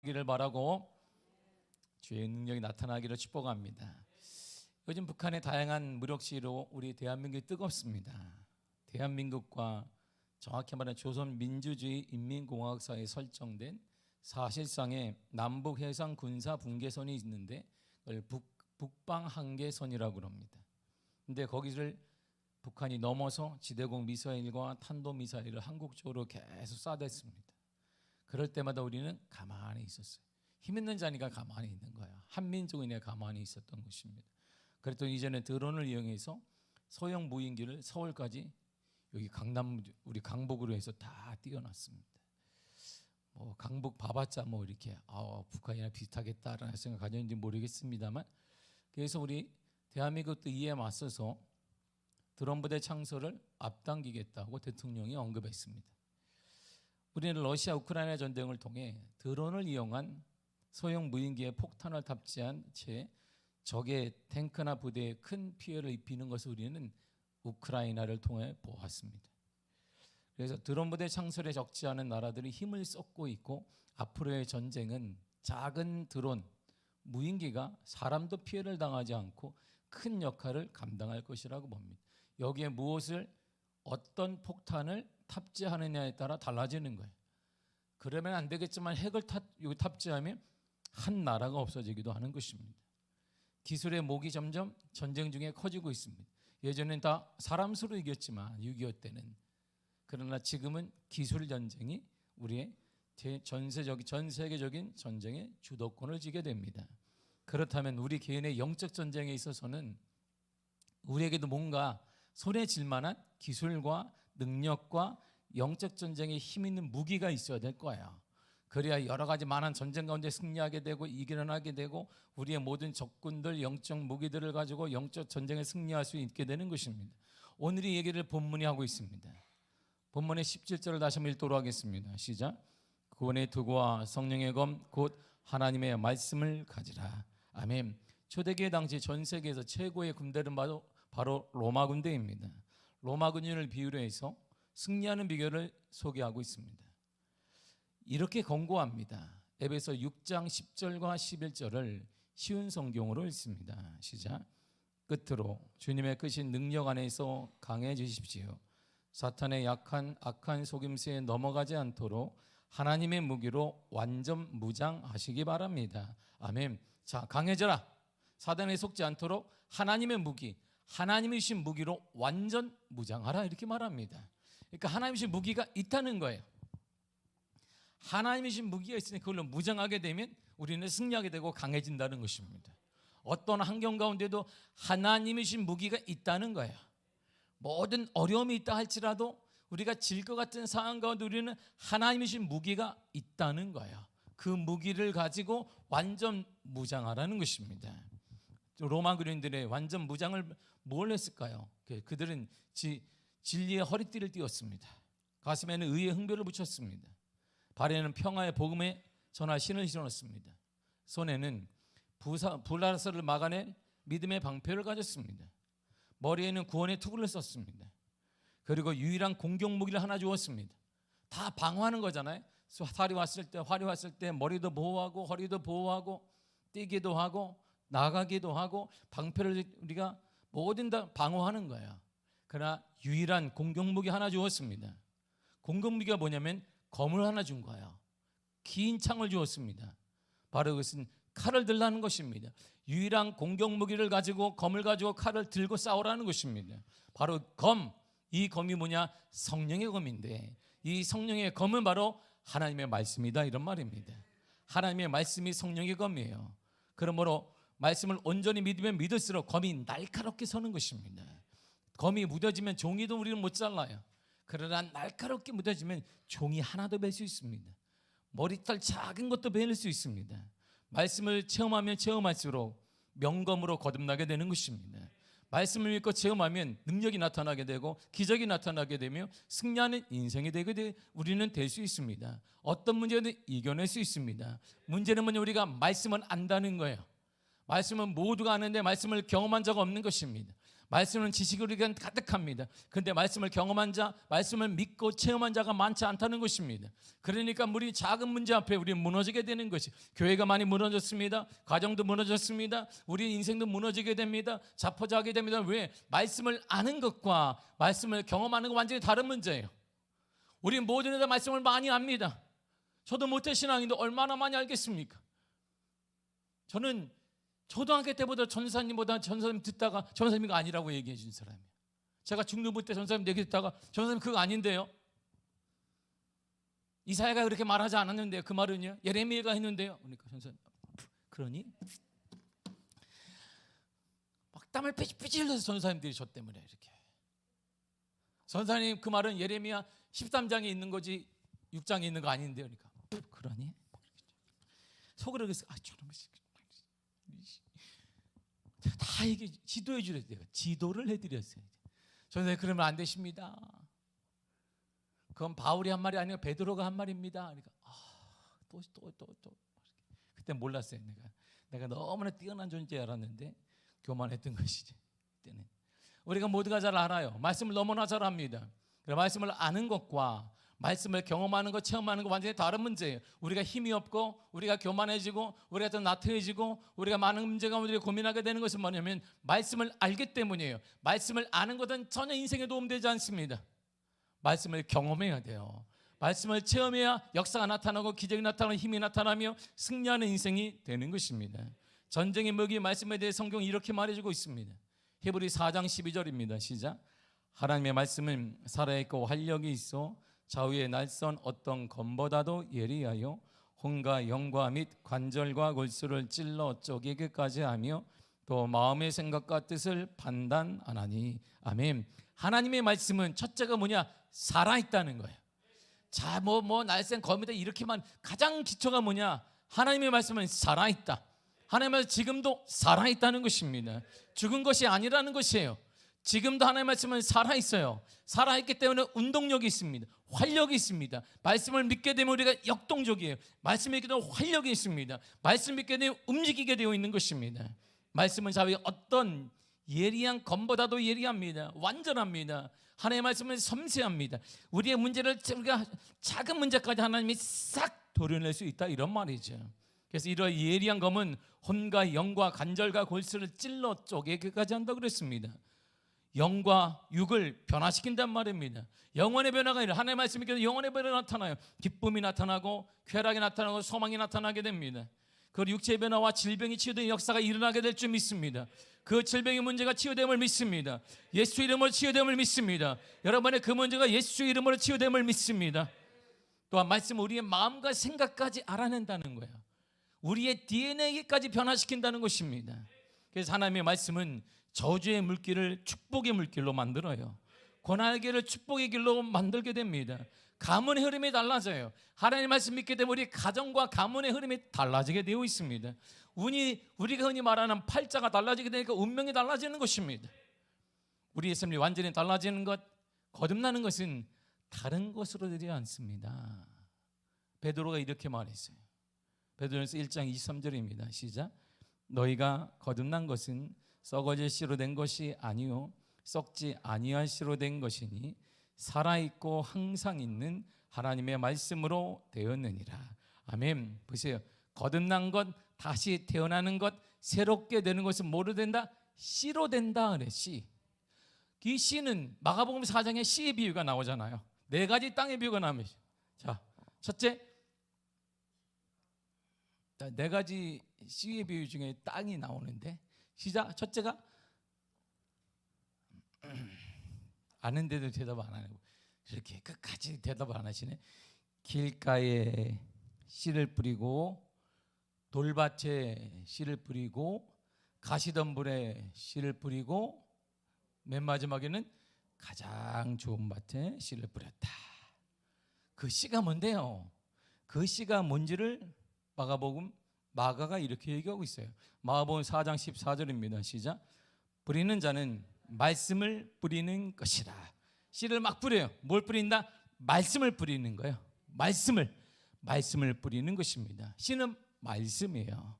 기를 바라고 주의 능력이 나타나기를 축복합니다. 요즘 북한의 다양한 무력 시위로 우리 대한민국이 뜨겁습니다. 대한민국과 정확히 말하면 조선민주주의 인민공화국사에 설정된 사실상의 남북 해상 군사 분계선이 있는데 그걸 북방 한계선이라고 합니다. 근데 거기를 북한이 넘어서 지대공 미사일과 탄도미사일을 한국 쪽으로 계속 쏴댔습니다. 그럴 때마다 우리는 가만히 있었어요. 힘 있는 자니까 가만히 있는 거야. 한민족이니까 가만히 있었던 것입니다. 그랬더니 이제는 드론을 이용해서 소형 무인기를 서울까지 여기 강남 우리 강북으로 해서 다 띄워놨습니다. 뭐 강북 봐봤자 뭐 이렇게 북한이랑 비슷하겠다라는 생각 가졌는지 모르겠습니다만, 그래서 우리 대한민국도 이에 맞서서 드론 부대 창설을 앞당기겠다고 대통령이 언급했습니다. 우리는 러시아 우크라이나 전쟁을 통해 드론을 이용한 소형 무인기에 폭탄을 탑재한 채 적의 탱크나 부대에 큰 피해를 입히는 것을 우리는 우크라이나를 통해 보았습니다. 그래서 드론 부대 창설에 적지 않은 나라들이 힘을 쏟고 있고, 앞으로의 전쟁은 작은 드론, 무인기가 사람도 피해를 당하지 않고 큰 역할을 감당할 것이라고 봅니다. 여기에 무엇을 어떤 폭탄을 탑재하느냐에 따라 달라지는 거예요. 그러면 안 되겠지만 핵을 탑재하면 한 나라가 없어지기도 하는 것입니다. 기술의 목이 점점 전쟁 중에 커지고 있습니다. 예전엔 다 사람 수로 이겼지만 6.25 때는, 그러나 지금은 기술 전쟁이 우리의 전 세계적인 전쟁의 주도권을 쥐게 됩니다. 그렇다면 우리 개인의 영적 전쟁에 있어서는 우리에게도 뭔가 손에 쥘 만한 기술과 능력과 영적 전쟁에 힘 있는 무기가 있어야 될 거예요. 그래야 여러 가지 많은 전쟁 가운데 승리하게 되고 이겨나가게 되고, 우리의 모든 적군들 영적 무기들을 가지고 영적 전쟁에 승리할 수 있게 되는 것입니다. 오늘 이 얘기를 본문이 하고 있습니다. 본문의 17절을 다시 한번 읽도록 하겠습니다. 시작. 구원의 도구와 성령의 검 곧 하나님의 말씀을 가지라. 아멘. 초대교회 당시 전 세계에서 최고의 군대는 바로 로마 군대입니다. 로마 군인을 비유로 해서 승리하는 비결을 소개하고 있습니다. 이렇게 권고합니다. 에베소 6장 10절과 11절을 쉬운 성경으로 읽습니다. 시작. 끝으로 주님의 크신 능력 안에서 강해지십시오. 사탄의 약한 악한 속임수에 넘어가지 않도록 하나님의 무기로 완전 무장하시기 바랍니다. 아멘. 자, 강해져라. 사단에 속지 않도록 하나님의 무기, 하나님이 주신 무기로 완전 무장하라, 이렇게 말합니다. 그러니까 하나님이 주신 무기가 있다는 거예요. 하나님이 주신 무기가 있으니 그걸로 무장하게 되면 우리는 승리하게 되고 강해진다는 것입니다. 어떤 환경 가운데도 하나님이 주신 무기가 있다는 거예요. 모든 어려움이 있다 할지라도 우리가 질 것 같은 상황 가운데 우리는 하나님이 주신 무기가 있다는 거예요. 그 무기를 가지고 완전 무장하라는 것입니다. 로마 군인들의 완전 무장을 뭘 했을까요? 그들은 진리의 허리띠를 띄웠습니다. 가슴에는 의의 흥별을 붙였습니다. 발에는 평화의 복음의 전할 신을 신었습니다. 손에는 불라서를 막아낼 믿음의 방패를 가졌습니다. 머리에는 구원의 투구를 썼습니다. 그리고 유일한 공격 무기를 하나 주었습니다. 다 방어하는 거잖아요. 활이 왔을 때 머리도 보호하고 허리도 보호하고 뛰기도 하고 나가기도 하고 방패를 우리가 뭐든 다 방어하는 거예요. 그러나 유일한 공격 무기 하나 주었습니다. 공격 무기가 뭐냐면 검을 하나 준 거예요. 긴 창을 주었습니다. 바로 그것은 칼을 들라는 것입니다. 유일한 공격 무기를 가지고 검을 가지고 칼을 들고 싸우라는 것입니다. 바로 검, 이 검이 뭐냐? 성령의 검인데, 이 성령의 검은 바로 하나님의 말씀이다, 이런 말입니다. 하나님의 말씀이 성령의 검이에요. 그러므로 말씀을 온전히 믿으면 믿을수록 검이 날카롭게 서는 것입니다. 검이 무뎌지면 종이도 우리는 못 잘라요. 그러나 날카롭게 무뎌지면 종이 하나도 벨 수 있습니다. 머리털 작은 것도 베일 수 있습니다. 말씀을 체험하면 체험할수록 명검으로 거듭나게 되는 것입니다. 말씀을 믿고 체험하면 능력이 나타나게 되고 기적이 나타나게 되며 승리하는 인생이 되게 우리는 될 수 있습니다. 어떤 문제든 이겨낼 수 있습니다. 문제는 뭐냐? 우리가 말씀을 안다는 거예요. 말씀은 모두가 아는데 말씀을 경험한 적 없는 것입니다. 말씀은 지식으로 가득합니다. 그런데 말씀을 경험한 자, 말씀을 믿고 체험한 자가 많지 않다는 것입니다. 그러니까 우리 작은 문제 앞에 우리 무너지게 되는 것이, 교회가 많이 무너졌습니다. 가정도 무너졌습니다. 우리 인생도 무너지게 됩니다. 자포자하게 됩니다. 왜? 말씀을 아는 것과 말씀을 경험하는 건 완전히 다른 문제예요. 우리 모두는 다 말씀을 많이 압니다. 저도 모태신앙인데 얼마나 많이 알겠습니까? 저는 초등학교 때보다 전사님보다 전사님 듣다가 전사님이 아니라고 얘기해 준 사람이에요. 제가 중등부 때 전사님 얘기 듣다가 전사님 그거 아닌데요, 이사야가 그렇게 말하지 않았는데요, 그 말은요 예레미야가 했는데요. 그러니까 전사님 그러니 막 땀을 삐질삐질 흘려서 전사님들이 저 때문에 이렇게, 전사님 그 말은 예레미야 13장에 있는 거지 6장에 있는 거 아닌데요. 그러니까 그러니 속으로 그래서 저런 것이 다 얘기 지도해 주려 내가 지도를 해드렸어요. 저는 그러면 안 되십니다. 그건 바울이 한 말이 아니라 베드로가 한 말입니다. 그러니까 또 그때 몰랐어요. 내가 너무나 뛰어난 존재에 알았는데 교만했던 것이지. 그때는 우리가 모두가 잘 알아요. 말씀을 너무나 잘 압니다. 말씀을 아는 것과 말씀을 경험하는 것, 체험하는 것 완전히 다른 문제예요. 우리가 힘이 없고 우리가 교만해지고 우리가 더 나태해지고 우리가 많은 문제 가운데 고민하게 되는 것은 뭐냐면 말씀을 알기 때문이에요. 말씀을 아는 것은 전혀 인생에 도움되지 않습니다. 말씀을 경험해야 돼요. 말씀을 체험해야 역사가 나타나고 기적이 나타나고 힘이 나타나며 승리하는 인생이 되는 것입니다. 전쟁의 먹이 말씀에 대해 성경이 이렇게 말해주고 있습니다. 히브리 4장 12절입니다. 시작. 하나님의 말씀은 살아있고 활력이 있어 좌우의 날선 어떤 검보다도 예리하여 혼과 영과 및 관절과 골수를 찔러 쪼개기까지 하며 또 마음의 생각과 뜻을 판단하나니. 아멘. 하나님의 말씀은 첫째가 뭐냐? 살아있다는 거예요. 자, 날쌘 검이다 이렇게만, 가장 기초가 뭐냐? 하나님의 말씀은 살아있다. 하나님의 말씀은 지금도 살아있다는 것입니다. 죽은 것이 아니라는 것이에요. 지금도 하나님의 말씀은 살아있어요. 살아있기 때문에 운동력이 있습니다. 활력이 있습니다. 말씀을 믿게 되면 우리가 역동적이에요. 말씀을 믿게 되면 활력이 있습니다. 말씀을 믿게 되면 움직이게 되어 있는 것입니다. 말씀은 자기 어떤 예리한 검보다도 예리합니다. 완전합니다. 하나님의 말씀은 섬세합니다. 우리의 문제를, 우리가 작은 문제까지 하나님이 싹 도려낼 수 있다, 이런 말이죠. 그래서 이런 예리한 검은 혼과 영과 관절과 골수를 찔러 쪼개기까지 한다고 그랬습니다. 영과 육을 변화시킨단 말입니다. 영혼의 변화가 아니라 하나님의 말씀이 계속 영혼의 변화가 나타나요. 기쁨이 나타나고 쾌락이 나타나고 소망이 나타나게 됩니다. 그 육체의 변화와 질병이 치유되는 역사가 일어나게 될 줄 믿습니다. 그 질병의 문제가 치유됨을 믿습니다. 예수 이름으로 치유됨을 믿습니다. 여러분의 그 문제가 예수 이름으로 치유됨을 믿습니다. 또한 말씀은 우리의 마음과 생각까지 알아낸다는 거예요. 우리의 DNA까지 변화시킨다는 것입니다. 그래서 하나님의 말씀은 저주의 물길을 축복의 물길로 만들어요. 고난의 길을 축복의 길로 만들게 됩니다. 가문의 흐름이 달라져요. 하나님의 말씀 믿게 되면 우리 가정과 가문의 흐름이 달라지게 되어 있습니다. 우리가 흔히 말하는 팔자가 달라지게 되니까 운명이 달라지는 것입니다. 우리의 삶이 완전히 달라지는 것, 거듭나는 것은 다른 것으로 되지 않습니다. 베드로가 이렇게 말했어요. 베드로전서 1장 23절입니다. 시작. 너희가 거듭난 것은 썩어질 씨로 된 것이 아니요 썩지 아니할 씨로 된 것이니 살아있고 항상 있는 하나님의 말씀으로 되었느니라. 아멘. 보세요. 거듭난 것, 다시 태어나는 것, 새롭게 되는 것은 뭐로 된다? 씨로 된다 그래. 씨. 이 씨는 마가복음 4장에 씨의 비유가 나오잖아요. 4가지 땅의 비유가 나옵니다. 자, 첫째, 4가지 씨의 비유 중에 땅이 나오는데, 시작. 첫째가 아는데도 대답 안 하고 이렇게 끝까지 대답 안 하시네. 길가에 씨를 뿌리고 돌밭에 씨를 뿌리고 가시덤불에 씨를 뿌리고 맨 마지막에는 가장 좋은 밭에 씨를 뿌렸다. 그 씨가 뭔데요? 그 씨가 뭔지를 마가가 이렇게 얘기하고 있어요. 마가복음 4장 14절입니다. 시작. 뿌리는 자는 말씀을 뿌리는 것이라. 씨를 막 뿌려요. 뭘 뿌린다? 말씀을 뿌리는 거예요. 말씀을 뿌리는 것입니다. 씨는 말씀이에요.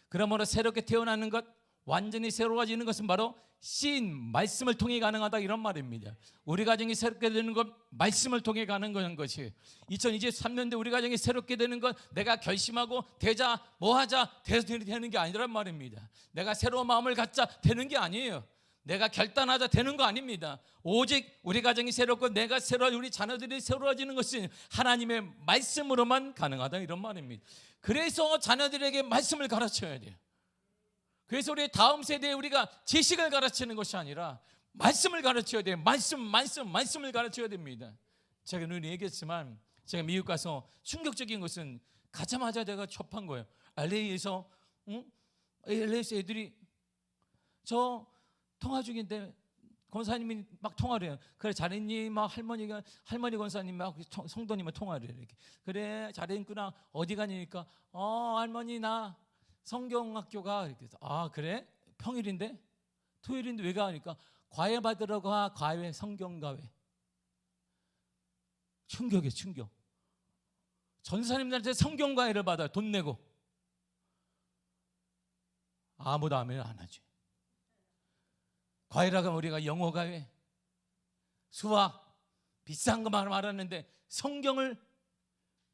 그러므로 새롭게 태어나는 것, 완전히 새로워지는 것은 바로 신 말씀을 통해 가능하다 이런 말입니다. 우리 가정이 새롭게 되는 건 말씀을 통해 가는 것이 2023년대 우리 가정이 새롭게 되는 건 내가 결심하고 되자 뭐하자 되는 게 아니란 말입니다. 내가 새로운 마음을 갖자 되는 게 아니에요. 내가 결단하자 되는 거 아닙니다. 오직 우리 가정이 새롭고 내가 우리 자녀들이 새로워지는 것은 하나님의 말씀으로만 가능하다 이런 말입니다. 그래서 자녀들에게 말씀을 가르쳐야 돼요. 그래서 우리 다음 세대에 우리가 지식을 가르치는 것이 아니라 말씀을 가르쳐야 돼요. 말씀을 가르쳐야 됩니다. 제가 늘 얘기했지만 제가 미국 가서 충격적인 것은 가자마자 내가 접한 거예요. LA에서 애들이 저 통화 중인데 권사님이 막 통화를 해요. 그래 잘했니? 막 할머니 권사님 막 성도님과 통화를 해요. 이렇게. 그래 잘했구나. 어디 가니까 할머니 나 성경학교가 이렇게 해서 그래? 평일인데? 토요일인데 왜 가니까 과외 받으러 가. 과외 성경과외. 충격이에요. 충격. 전사님들한테 성경과외를 받아요. 돈 내고. 아무도 아멘 안 하지. 과외라고 하면 우리가 영어 과외, 수학 비싼 거 말하는데 성경을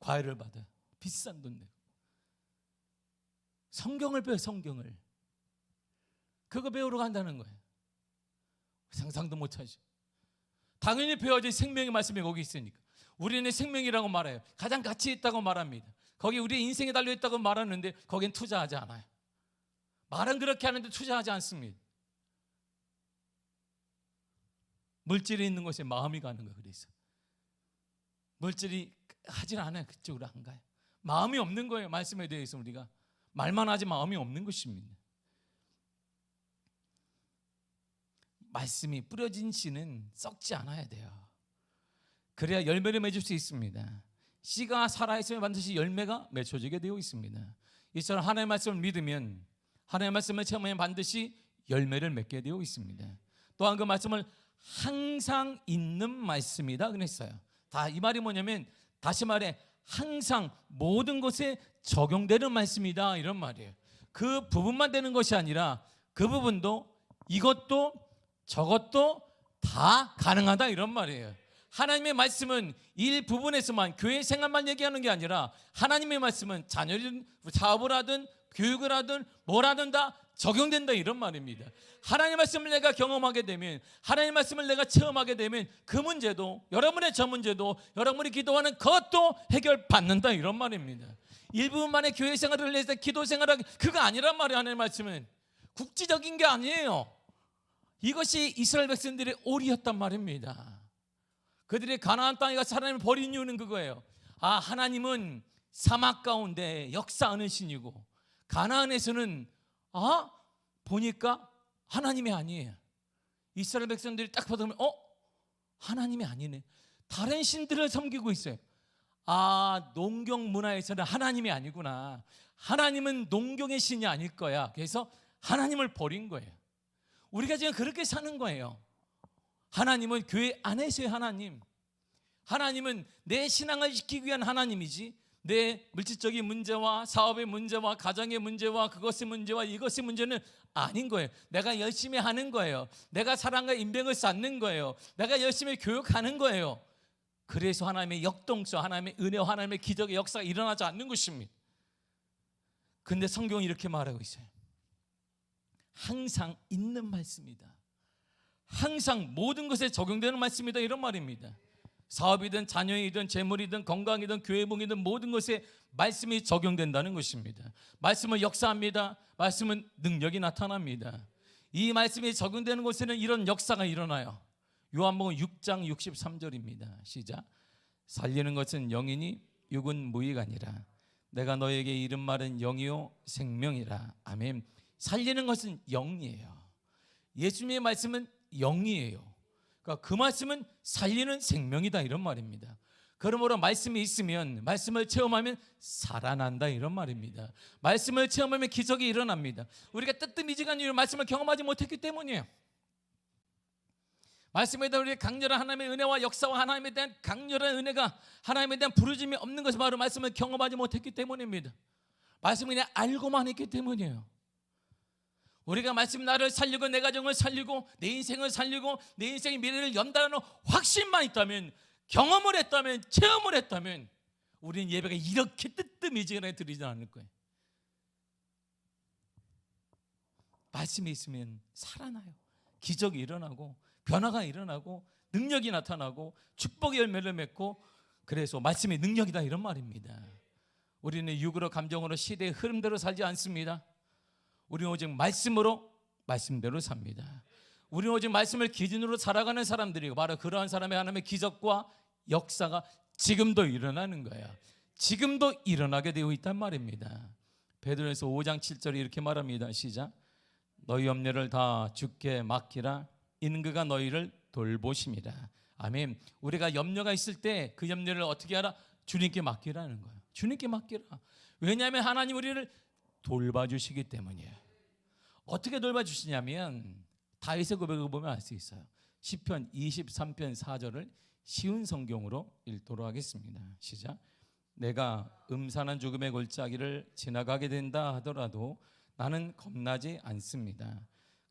과외를 받아요. 비싼 돈 내고. 성경을 배워요. 성경을. 그거 배우러 간다는 거예요. 상상도 못하죠. 당연히 배워야지. 생명의 말씀이 거기 있으니까. 우리는 생명이라고 말해요. 가장 가치 있다고 말합니다. 거기 우리의 인생에 달려있다고 말하는데 거긴 투자하지 않아요. 말은 그렇게 하는데 투자하지 않습니다. 물질이 있는 곳에 마음이 가는 거예요. 그래서 물질이 하질 않아요. 그쪽으로 안 가요. 마음이 없는 거예요. 말씀에 대해서 우리가 말만 하지 마음이 없는 것입니다. 말씀이 뿌려진 씨는 썩지 않아야 돼요. 그래야 열매를 맺을 수 있습니다. 씨가 살아있으면 반드시 열매가 맺혀지게 되어 있습니다. 이처럼 하나님의 말씀을 믿으면, 하나님의 말씀을 체험하면 반드시 열매를 맺게 되어 있습니다. 또한 그 말씀을 항상 있는 말씀이다 그랬어요. 이 말이 뭐냐면, 다시 말해 항상 모든 것에 적용되는 말씀이다 이런 말이에요. 그 부분만 되는 것이 아니라 그 부분도 이것도 저것도 다 가능하다 이런 말이에요. 하나님의 말씀은 일부분에서만 교회 생활만 얘기하는 게 아니라 하나님의 말씀은 자녀든 사업을 하든 교육을 하든 뭘 하든 다 적용된다 이런 말입니다. 하나님의 말씀을 내가 경험하게 되면, 하나님의 말씀을 내가 체험하게 되면 그 문제도, 여러분의 저 문제도, 여러분이 기도하는 그것도 해결받는다 이런 말입니다. 일부분만의 교회 생활을 해서 기도 생활을 그거 아니란 말이에요. 하나님의 말씀은 국지적인 게 아니에요. 이것이 이스라엘 백성들의 오리였단 말입니다. 그들이 가나안 땅에 가서 하나님을 버린 이유는 그거예요. 하나님은 사막 가운데 역사하는 신이고 가나안에서는 보니까 하나님이 아니에요. 이스라엘 백성들이 딱 보면 하나님이 아니네. 다른 신들을 섬기고 있어요. 농경 문화에서는 하나님이 아니구나. 하나님은 농경의 신이 아닐 거야. 그래서 하나님을 버린 거예요. 우리가 지금 그렇게 사는 거예요. 하나님은 교회 안에서의 하나님, 하나님은 내 신앙을 지키기 위한 하나님이지 내 물질적인 문제와 사업의 문제와 가정의 문제와 그것의 문제와 이것의 문제는 아닌 거예요. 내가 열심히 하는 거예요. 내가 사랑과 인맥을 쌓는 거예요. 내가 열심히 교육하는 거예요. 그래서 하나님의 역동성, 하나님의 은혜와 하나님의 기적의 역사가 일어나지 않는 것입니다. 근데 성경은 이렇게 말하고 있어요. 항상 있는 말씀이다. 항상 모든 것에 적용되는 말씀이다 이런 말입니다. 사업이든 자녀이든 재물이든 건강이든 교회봉이든 모든 것에 말씀이 적용된다는 것입니다. 말씀은 역사합니다. 말씀은 능력이 나타납니다. 이 말씀이 적용되는 곳에는 이런 역사가 일어나요. 요한복음 6장 63절입니다. 시작. 살리는 것은 영이니 육은 무익아니라. 내가 너에게 이른 말은 영이요 생명이라. 아멘. 살리는 것은 영이에요. 예수님의 말씀은 영이에요. 그러니까 그 말씀은 살리는 생명이다 이런 말입니다. 그러므로 말씀이 있으면, 말씀을 체험하면 살아난다 이런 말입니다. 말씀을 체험하면 기적이 일어납니다. 우리가 뜨뜻미지간 이유 말씀을 경험하지 못했기 때문이에요. 말씀에 대한 우리의 강렬한 하나님의 은혜와 역사와 하나님에 대한 강렬한 은혜가, 하나님에 대한 부르짐이 없는 것은 바로 말씀을 경험하지 못했기 때문입니다. 말씀을 그냥 알고만 했기 때문이에요. 우리가 말씀 나를 살리고 내 가정을 살리고 내 인생을 살리고 내 인생의 미래를 연다는 확신만 있다면, 경험을 했다면, 체험을 했다면 우리는 예배가 이렇게 뜨뜻미지근하게 드리지 않을 거예요. 말씀이 있으면 살아나요. 기적이 일어나고 변화가 일어나고 능력이 나타나고 축복의 열매를 맺고, 그래서 말씀이 능력이다 이런 말입니다. 우리는 육으로 감정으로 시대의 흐름대로 살지 않습니다. 우리는 오직 말씀으로, 말씀대로 삽니다. 우리는 오직 말씀을 기준으로 살아가는 사람들이고, 바로 그러한 사람의 하나님의 기적과 역사가 지금도 일어나는 거예요. 지금도 일어나게 되어 있단 말입니다. 베드로전서 5장 7절에 이렇게 말합니다. 시작. 너희 염려를 다 주께 맡기라. 이는 그가 너희를 돌보심이라. 아멘. 우리가 염려가 있을 때 그 염려를 어떻게 하라? 주님께 맡기라는 거예요. 주님께 맡기라. 왜냐하면 하나님 우리를 돌봐주시기 때문이에요. 어떻게 돌봐주시냐면 다윗의 고백을 보면 알 수 있어요. 시편 23편 4절을 쉬운 성경으로 읽도록 하겠습니다. 시작. 내가 음산한 죽음의 골짜기를 지나가게 된다 하더라도 나는 겁나지 않습니다.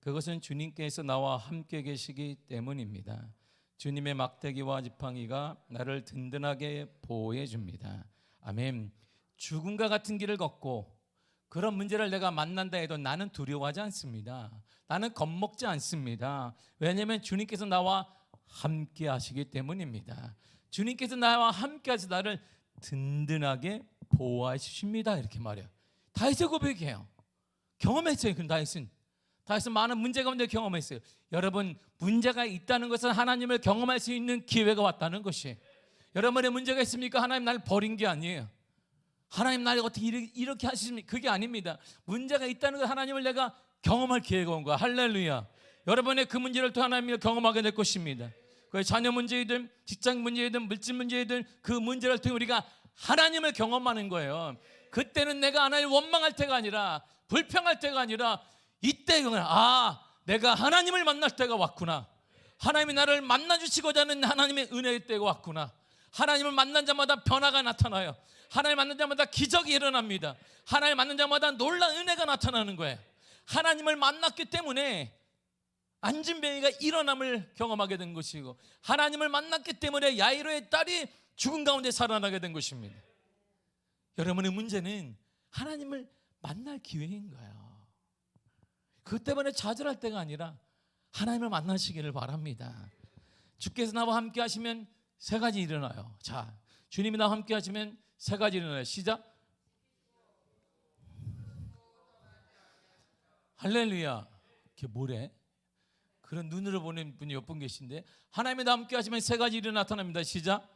그것은 주님께서 나와 함께 계시기 때문입니다. 주님의 막대기와 지팡이가 나를 든든하게 보호해 줍니다. 아멘. 죽음과 같은 길을 걷고 그런 문제를 내가 만난다 해도 나는 두려워하지 않습니다. 나는 겁먹지 않습니다. 왜냐하면 주님께서 나와 함께 하시기 때문입니다. 주님께서 나와 함께 하셔서 나를 든든하게 보호해 주십니다. 이렇게 말해요. 다윗의 고백이에요. 경험했어요. 그 다윗은 많은 문제 가운데 경험했어요. 여러분, 문제가 있다는 것은 하나님을 경험할 수 있는 기회가 왔다는 것이, 여러분의 문제가 있습니까? 하나님 나를 버린 게 아니에요. 하나님 나를 어떻게 이렇게 하시십니까? 그게 아닙니다. 문제가 있다는 것, 하나님을 내가 경험할 기회가 온 거야. 할렐루야. 여러분의 그 문제를 또 하나님이 경험하게 될 것입니다. 그 자녀 문제이든 직장 문제이든 물질 문제이든 그 문제를 통해 우리가 하나님을 경험하는 거예요. 그때는 내가 하나님을 원망할 때가 아니라, 불평할 때가 아니라, 이때 내가 하나님을 만날 때가 왔구나. 하나님이 나를 만나주시고자 하는 하나님의 은혜의 때가 왔구나. 하나님을 만난 자마다 변화가 나타나요. 하나님 만난 자마다 기적이 일어납니다. 하나님 만난 자마다 놀라운 은혜가 나타나는 거예요. 하나님을 만났기 때문에 안진뱅이가 일어남을 경험하게 된 것이고, 하나님을 만났기 때문에 야이로의 딸이 죽은 가운데 살아나게 된 것입니다. 여러분의 문제는 하나님을 만날 기회인 거예요. 그 때문에 좌절할 때가 아니라 하나님을 만나시기를 바랍니다. 주께서 나와 함께 하시면 세 가지 일어나요. 자, 주님이 나와 함께 하시면 세 가지 일어나요. 시작. 할렐루야. 그게 뭐래? 그런 눈으로 보는 분이 몇 분 계신데, 하나님이 나와 함께 하시면 세 가지 일이 나타납니다. 시작.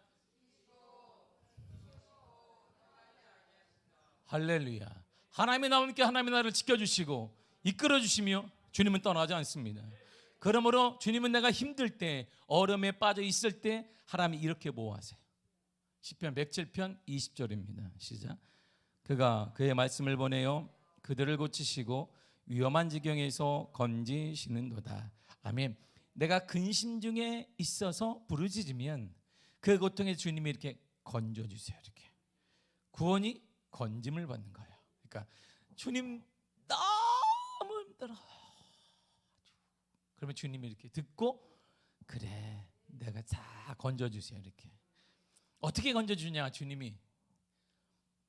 할렐루야. 하나님이 나와 함께 하나님의 나라를 지켜주시고 이끌어주시며 주님은 떠나지 않습니다. 그러므로 주님은 내가 힘들 때, 어려움에 빠져 있을 때 하나님이 이렇게 보호하세요. 시편 107편 20절입니다. 시작. 그가 그의 말씀을 보내어 그들을 고치시고 위험한 지경에서 건지시는도다. 아멘. 내가 근심 중에 있어서 부르짖으면 그 고통에 주님이 이렇게 건져주세요. 이렇게 구원이 건짐을 받는 거예요. 그러니까 주님 너무 힘들어. 그러면 주님이 이렇게 듣고, 그래 내가 다 건져주세요. 이렇게 어떻게 건져주냐? 주님이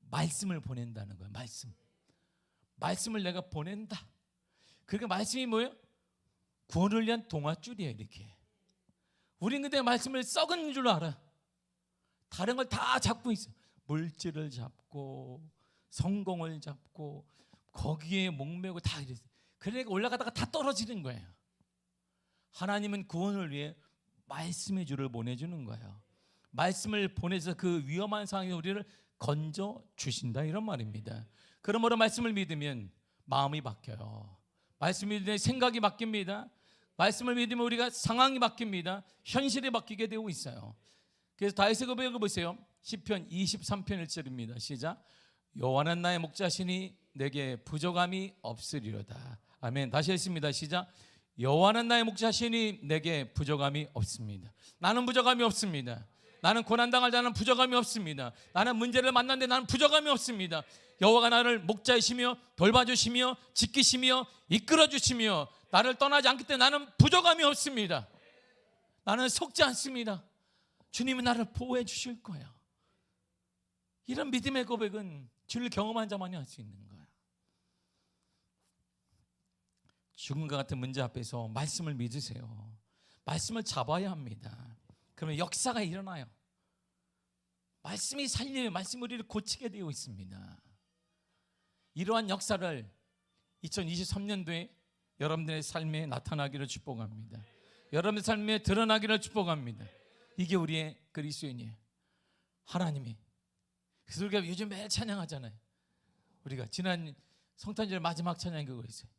말씀을 보낸다는 거예요. 말씀을 내가 보낸다. 그러니까 말씀이 뭐예요? 구원을 위한 동아줄이에요. 이렇게 우리는 근데 말씀을 썩은 줄 알아. 다른 걸 다 잡고 있어. 물질을 잡고 성공을 잡고 거기에 목매고 다 이랬어요. 그러니까 올라가다가 다 떨어지는 거예요. 하나님은 구원을 위해 말씀의 줄을 보내주는 거예요. 말씀을 보내서 그 위험한 상황에 우리를 건져 주신다, 이런 말입니다. 그러므로 말씀을 믿으면 마음이 바뀌어요. 말씀을 믿으면 생각이 바뀝니다. 말씀을 믿으면 우리가 상황이 바뀝니다. 현실이 바뀌게 되고 있어요. 그래서 다윗의 고백을 보세요. 시편 23편 1절입니다. 시작. 여호와는 나의 목자시니 내게 부족함이 없으리로다. 아멘. 다시 했습니다. 시작. 여호와는 나의 목자시니 내게 부족함이 없습니다. 나는 부족함이 없습니다. 나는 고난당할 자는 부족함이 없습니다. 나는 문제를 만났는데 나는 부족함이 없습니다. 여호와가 나를 목자이시며 돌봐주시며 지키시며 이끌어주시며 나를 떠나지 않기 때문에 나는 부족함이 없습니다. 나는 속지 않습니다. 주님이 나를 보호해 주실 거예요. 이런 믿음의 고백은 주를 경험한 자만이 할 수 있는 거예요. 죽음과 같은 문제 앞에서 말씀을 믿으세요. 말씀을 잡아야 합니다. 그러면 역사가 일어나요. 말씀이 살려요. 말씀이 우리를 고치게 되어 있습니다. 이러한 역사를 2023년도에 여러분들의 삶에 나타나기를 축복합니다. 여러분의 삶에 드러나기를 축복합니다. 이게 우리의 그리스도인이에요. 하나님이. 그래서 우리가 요즘 매일 찬양하잖아요. 우리가 지난 성탄절 마지막 찬양 그거 있어요.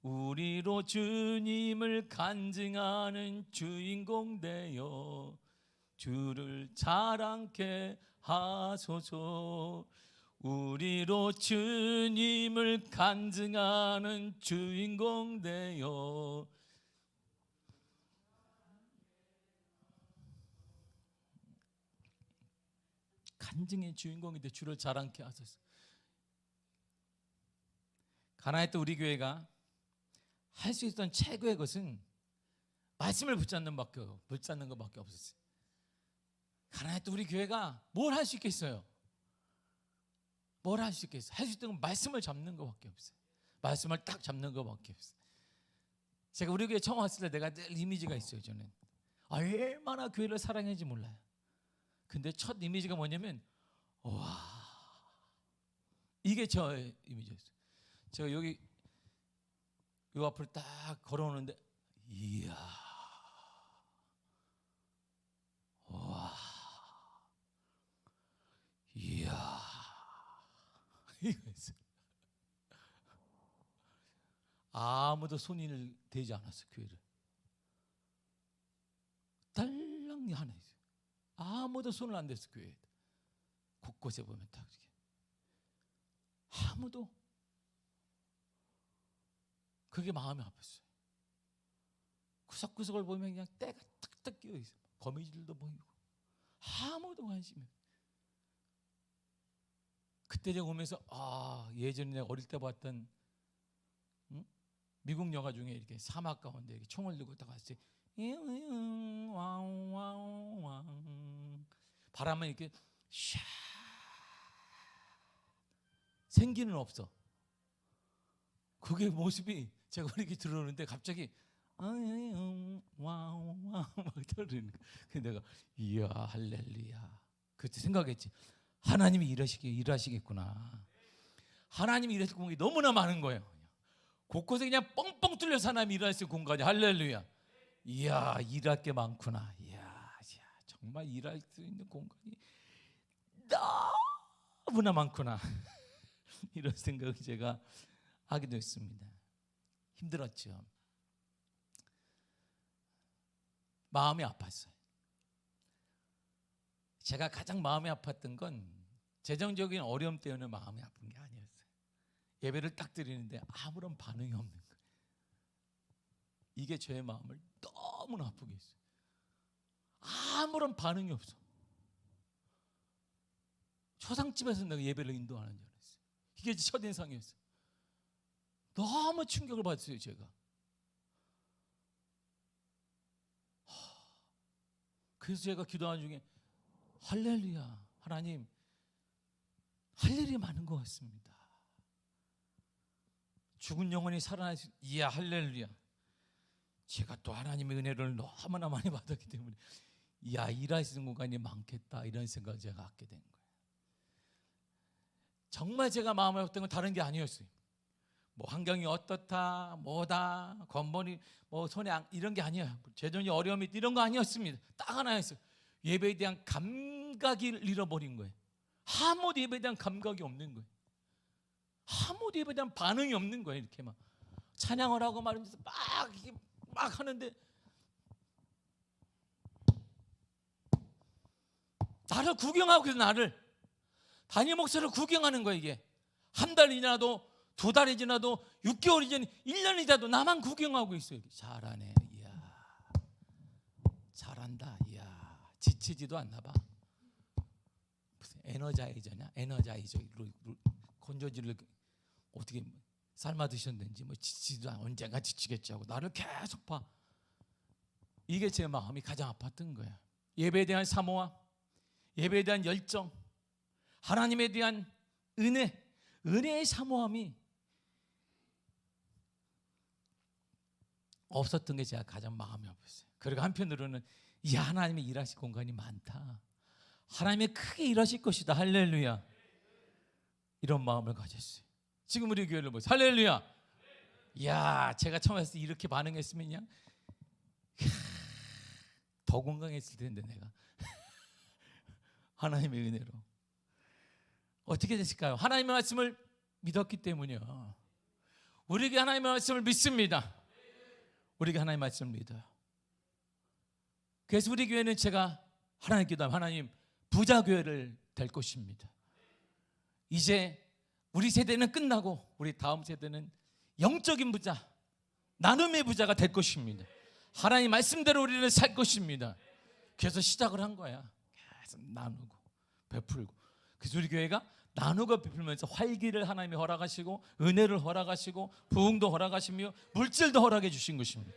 우리로 주님을 간증하는 주인공 되어 주를 자랑케 하소서. 우리로 주님을 간증하는 주인공 되어 간증의 주인공이 되 주를 자랑케 하소서. 가나했던 우리 교회가 할 수 있었던 최고의 것은 말씀을 붙잡는 것밖에 없었어요. 가나했던 우리 교회가 뭘 할 수 있겠어요? 뭘 할 수 있겠어요? 할 수 있던 건 말씀을 잡는 것밖에 없어요. 말씀을 딱 잡는 것밖에 없어요. 제가 우리 교회 처음 왔을 때 내가 늘 이미지가 있어요. 저는 얼마나 교회를 사랑했는지 몰라요. 근데 첫 이미지가 뭐냐면 와, 이게 저의 이미지였어요. 제가 여기 요 앞을 딱 걸어오는데 이야, 와, 이야, 이거였어요. 아무도 손을 대지 않았어요. 교회를 딸랑 하나 있어요. 아무도 손을 안 댔어요. 교회에 곳곳에 보면 딱 이렇게 아무도. 그게 마음이 아팠어요. 구석구석을 보면 그냥 때가 탁탁 끼어 있어요. 거미줄도 보이고 아무도 관심이 없어요. 그때 제가 오면서 예전에 내가 어릴 때 봤던 미국 영화 중에 이렇게 사막 가운데 이렇게 총을 들고 딱 갔어요. 바람은 이렇게 샤 생기는 없어. 그게 모습이 제가 이렇게 들어오는데 갑자기 와우 막 들리는 거야. 그래서 내가 이야 할렐루야. 그때 생각했지. 하나님이 일하시겠구나. 하나님이 일하실 공간이 너무나 많은 거예요. 곳곳에 그냥 뻥뻥 뚫려서 하나님이 일할 수 있는 공간이 할렐루야. 이야 일할 게 많구나. 이야 정말 일할 수 있는 공간이 너무나 많구나. 이런 생각을 제가 하기도 했습니다. 힘들었죠. 마음이 아팠어요. 제가 가장 마음이 아팠던 건 재정적인 어려움 때문에 마음이 아픈 게 아니었어요. 예배를 딱 드리는데 아무런 반응이 없는 거예요. 이게 저의 마음을 너무나 아프게 했어요. 아무런 반응이 없어. 초상집에서 내가 예배를 인도하는 줄 알았어요. 이게 첫인상이었어요. 너무 충격을 받았어요. 제가 그래서 제가 기도하는 중에 할렐루야, 하나님 할 일이 많은 것 같습니다. 죽은 영혼이 살아날 수, 이야 할렐루야. 제가 또 하나님의 은혜를 너무나 많이 받았기 때문에 이야 일할 수 있는 공간이 많겠다, 이런 생각을 제가 갖게 된 거예요. 정말 제가 마음에 없던 건 다른 게 아니었어요. 뭐 환경이 어떻다, 뭐다, 건물이 뭐 손에 이런 게 아니에요. 재정이 어려움이 이런 거 아니었습니다. 딱 하나였어요. 예배에 대한 감각을 잃어버린 거예요. 아무도 예배에 대한 감각이 없는 거예요. 아무도 예배에 대한 반응이 없는 거예요. 이렇게 막 찬양을 하고 말하면서 막 하는데 나를 구경하고 있어. 나를 담임 목사를 구경하는 거예요. 이게 한 달이 지나도, 두 달이 지나도, 6개월이 지나도, 1년이 지나도 나만 구경하고 있어요. 잘하네, 이야 잘한다, 이야 지치지도 않나 봐. 무슨 에너자이저냐? 에너자이저 건조지를 어떻게 삶아 드셨는지 뭐 지치지도 않아. 언젠가 지치겠지 하고 나를 계속 봐. 이게 제 마음이 가장 아팠던 거야. 예배에 대한 사모와 예배에 대한 열정, 하나님에 대한 은혜의 사모함이 없었던 게 제가 가장 마음이 아팠어요. 그리고 한편으로는 이 하나님의 일하실 공간이 많다. 하나님의 크게 일하실 것이다. 할렐루야. 이런 마음을 가졌어요. 지금 우리 교회를 보세요. 할렐루야. 이야, 제가 처음 왔을 때 이렇게 반응했으면 그냥 더 건강했을 텐데 내가. 하나님의 은혜로. 어떻게 됐을까요? 하나님의 말씀을 믿었기 때문이요. 우리에게 하나님의 말씀을 믿습니다. 우리에게 하나님의 말씀을 믿어요. 그래서 우리 교회는 제가 하나님 기도하면 하나님 부자 교회를 될 것입니다. 이제 우리 세대는 끝나고 우리 다음 세대는 영적인 부자, 나눔의 부자가 될 것입니다. 하나님 말씀대로 우리는 살 것입니다. 그래서 시작을 한 거야. 계속 나누고 베풀고. 그래서 우리 교회가 나누고 베풀면서 활기를 하나님이 허락하시고 은혜를 허락하시고 부흥도 허락하시며 물질도 허락해 주신 것입니다.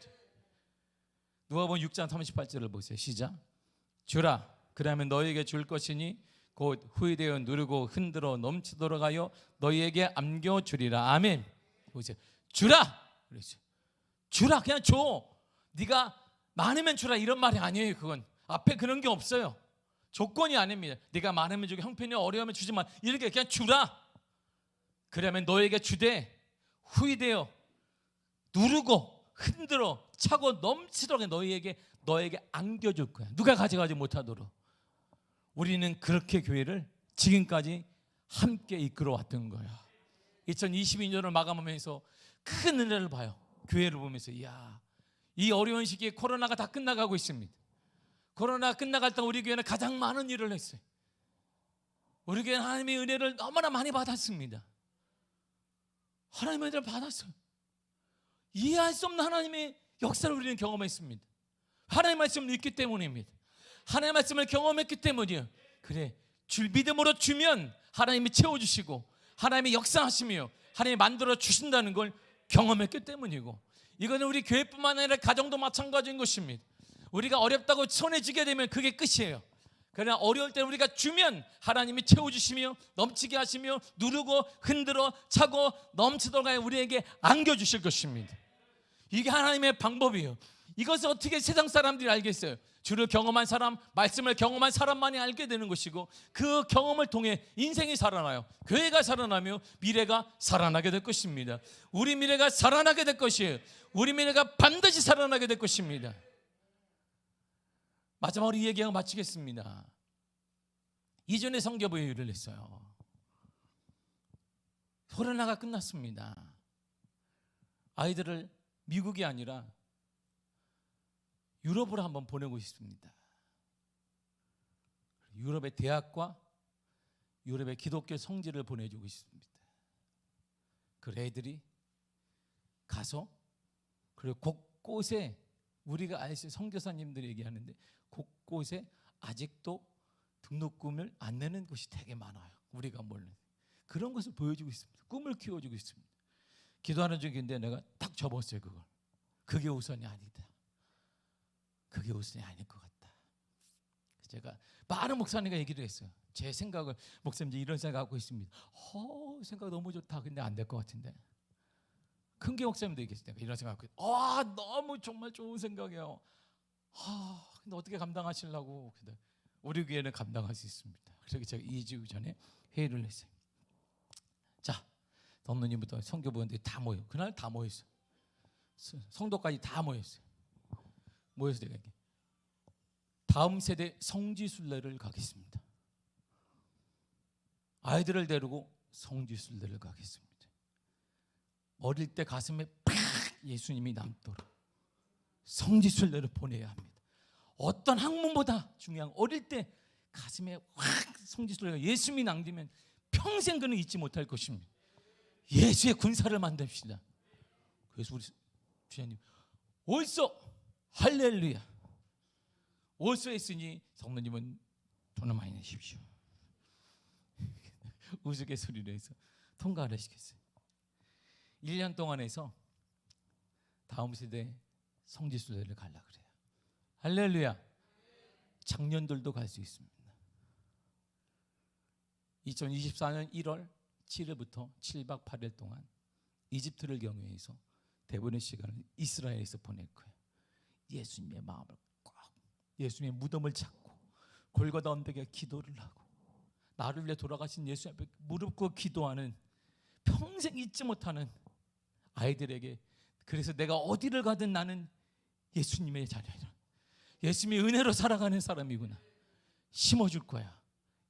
누가복음 6장 38절을 보세요. 시작. 주라, 그러면 너희에게 줄 것이니 곧 후이되어 누르고 흔들어 넘치도록 하여 너희에게 안겨주리라. 아멘. 보세요. 주라. 그렇죠. 주라, 그냥 줘. 네가 많으면 주라 이런 말이 아니에요. 그건 앞에 그런 게 없어요. 조건이 아닙니다. 네가 많으면 주고 형편이 어려우면 주지 마. 이렇게 그냥 주라. 그러면 너에게 주되 후이되어 누르고 흔들어 차고 넘치도록 너에게 안겨줄 거야. 누가 가져가지 못하도록. 우리는 그렇게 교회를 지금까지 함께 이끌어왔던 거야. 2022년을 마감하면서 큰 은혜를 봐요. 교회를 보면서 이야, 이 어려운 시기에 코로나가 다 끝나가고 있습니다. 코로나가 끝나갈 때 우리 교회는 가장 많은 일을 했어요. 우리 교회는 하나님의 은혜를 너무나 많이 받았습니다. 하나님의 은혜를 받았어요. 이해할 수 없는 하나님의 역사를 우리는 경험했습니다. 하나님의 말씀을 읽기 때문입니다. 하나님의 말씀을 경험했기 때문이에요. 그래, 믿음으로 주면 하나님이 채워주시고 하나님이 역사하시며 하나님이 만들어 주신다는 걸 경험했기 때문이고, 이거는 우리 교회뿐만 아니라 가정도 마찬가지인 것입니다. 우리가 어렵다고 손에 쥐게 되면 그게 끝이에요. 그러나 어려울 때 우리가 주면 하나님이 채워주시며 넘치게 하시며 누르고 흔들어 차고 넘치도록 우리에게 안겨주실 것입니다. 이게 하나님의 방법이에요. 이것을 어떻게 세상 사람들이 알겠어요? 주를 경험한 사람, 말씀을 경험한 사람만이 알게 되는 것이고, 그 경험을 통해 인생이 살아나요. 교회가 살아나며 미래가 살아나게 될 것입니다. 우리 미래가 살아나게 될 것이에요. 우리 미래가 반드시 살아나게 될 것입니다. 마지막으로 이 얘기하고 마치겠습니다. 이전에 성교부회의를 했어요. 코로나가 끝났습니다. 아이들을 미국이 아니라 유럽으로 한번 보내고 싶습니다. 유럽의 대학과 유럽의 기독교 성지를 보내주고 싶습니다. 그 애들이 가서, 그리고 곳곳에 우리가 알수 선교사님들이 얘기하는데 곳곳에 아직도 등록금을 안 내는 곳이 되게 많아요. 우리가 모르는 그런 것을 보여주고 있습니다. 꿈을 키워주고 있습니다. 기도하는 중인데 내가 딱 접었어요. 그걸. 그게 우선이 아니다. 그게 우선이 아닐 것 같다. 제가 많은 목사님과 얘기를 했어요. 제 생각을, 목사님 이런 생각하고 있습니다. 생각 너무 좋다. 근데 안 될 것 같은데. 큰게 목사님도 얘기했어요. 이런 생각하고 있어요. 너무 정말 좋은 생각이에요. 근데 어떻게 감당하시려고. 근데 우리 교회는 감당할 수 있습니다. 그래서 제가 2주 전에 회의를 했어요. 자, 덤누님부터 성교부원들이 다 모여. 그날 다 모였어요. 성도까지 다 모였어요. 모여서 제가 다음 세대 성지순례를 가겠습니다. 아이들을 데리고 성지순례를 가겠습니다. 어릴 때 가슴에 팍 예수님이 남도록 성지순례를 보내야 합니다. 어떤 학문보다 중요한 어릴 때 가슴에 확 성지순례가 예수님이 남기면 평생 그는 잊지 못할 것입니다. 예수의 군사를 만듭시다. 그래서 우리 주님 옳소 할렐루야. 오수했으니 성도님은 돈을 많이 내십시오. 우스갯소리를 해서 통과를 시켰어요. 1년 동안 해서 다음 세대 성지순례를 가려고 그래요. 할렐루야. 청년들도 갈 수 있습니다. 2024년 1월 7일부터 7박 8일 동안 이집트를 경유해서 대부분의 시간을 이스라엘에서 보낼 거예요. 예수님의 마음을 꼭, 예수님의 무덤을 찾고 골고다 언덕에 기도를 하고 나를 위해 돌아가신 예수 앞에 무릎 꿇고 기도하는, 평생 잊지 못하는 아이들에게, 그래서 내가 어디를 가든 나는 예수님의 자녀이라, 예수님의 은혜로 살아가는 사람이구나 심어줄 거야.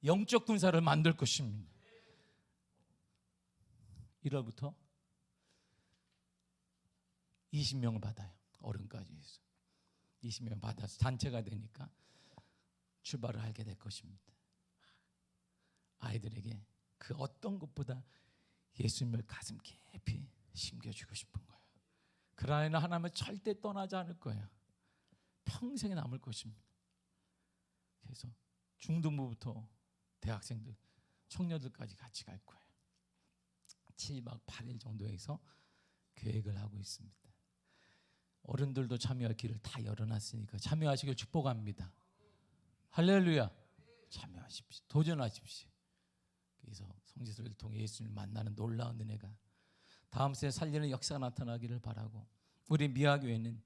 영적 군사를 만들 것입니다. 1월부터 20명을 받아요. 어른까지 해서 20명 받아서 단체가 되니까 출발을 하게 될 것입니다. 아이들에게 그 어떤 것보다 예수님을 가슴 깊이 심겨주고 싶은 거예요. 그 아이는 하나님을 절대 떠나지 않을 거예요. 평생에 남을 것입니다. 그래서 중등부부터 대학생들, 청년들까지 같이 갈 거예요. 7박 8일 정도에서 계획을 하고 있습니다. 어른들도 참여할 길을 다 열어놨으니까 참여하시길 축복합니다. 할렐루야. 참여하십시오. 도전하십시오. 그래서 성지순례를 통해 예수님을 만나는 놀라운 은혜가 다음 세대 살리는 역사가 나타나기를 바라고, 우리 미아교회는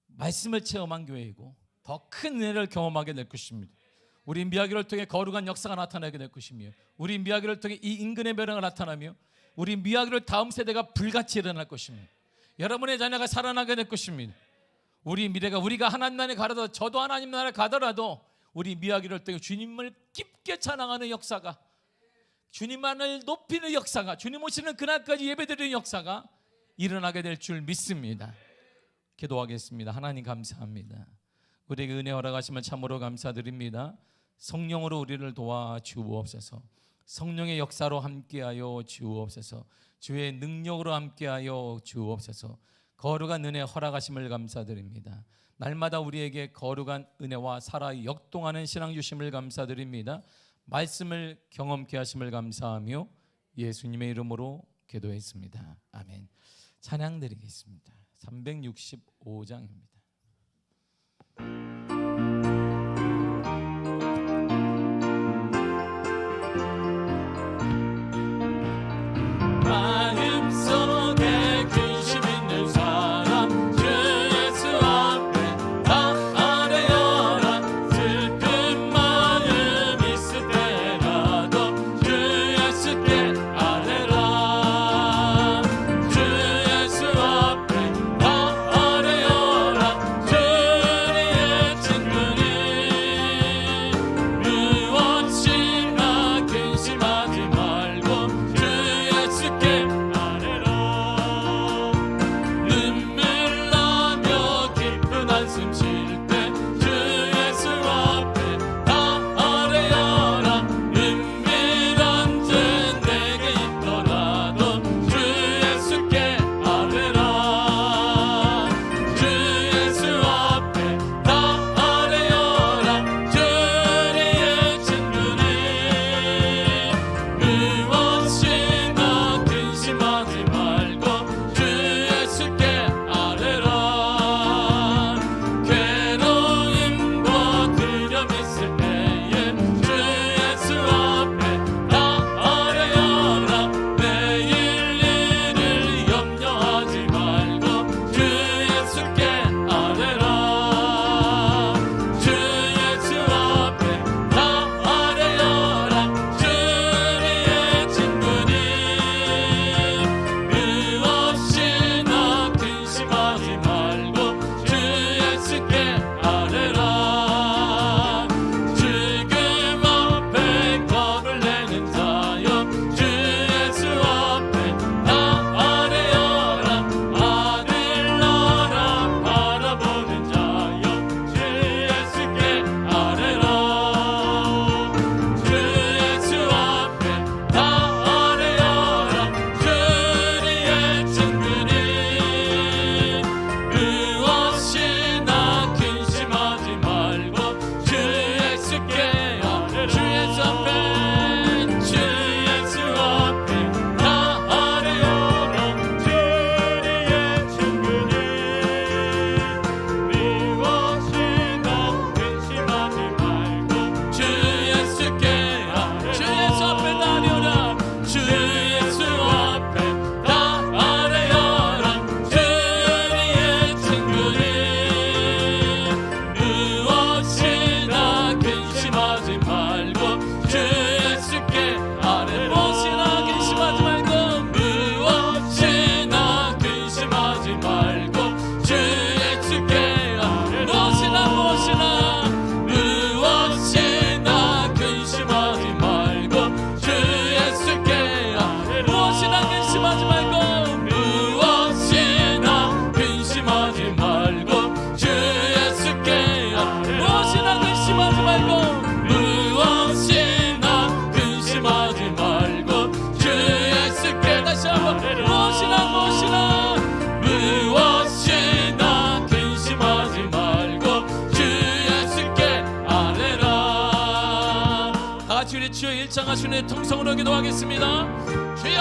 말씀을 체험한 교회이고 더 큰 은혜를 경험하게 될 것입니다. 우리 미아교회를 통해 거룩한 역사가 나타나게 될 것이며, 우리 미아교회를 통해 이 인근의 변화가 나타나며, 우리 미아교회를 다음 세대가 불같이 일어날 것입니다. 여러분의 자녀가 살아나게 될 것입니다. 우리 미래가, 우리가 하나님 나라에 가더라도, 저도 하나님 나라에 가더라도 우리 미아교회를 통해 주님을 깊게 찬양하는 역사가, 주님만을 높이는 역사가, 주님 오시는 그날까지 예배드리는 역사가 일어나게 될 줄 믿습니다. 기도하겠습니다. 하나님 감사합니다. 우리에게 은혜 허락하심을 참으로 감사드립니다. 성령으로 우리를 도와주옵소서. 성령의 역사로 함께하여 주옵소서. 주의 능력으로 함께하여 주옵소서. 거룩한 은혜 허락하심을 감사드립니다. 날마다 우리에게 거룩한 은혜와 살아 역동하는 신앙 주심을 감사드립니다. 말씀을 경험케 하심을 감사하며 예수님의 이름으로 기도했습니다. 아멘. 찬양 드리겠습니다. 365장입니다. 마음속에 근심 있는 사람 주 예수 앞에 다 아뢰어라. 슬픈 마음 있을 때라도 주 예수께 아뢰라. 주 예수 앞에 다 아뢰어라. 무엇이나 근심하지 말고 주 예수께 아뢰라. 다 같이 우리 주여 일창하시는 통성으로 기도하겠습니다. 주여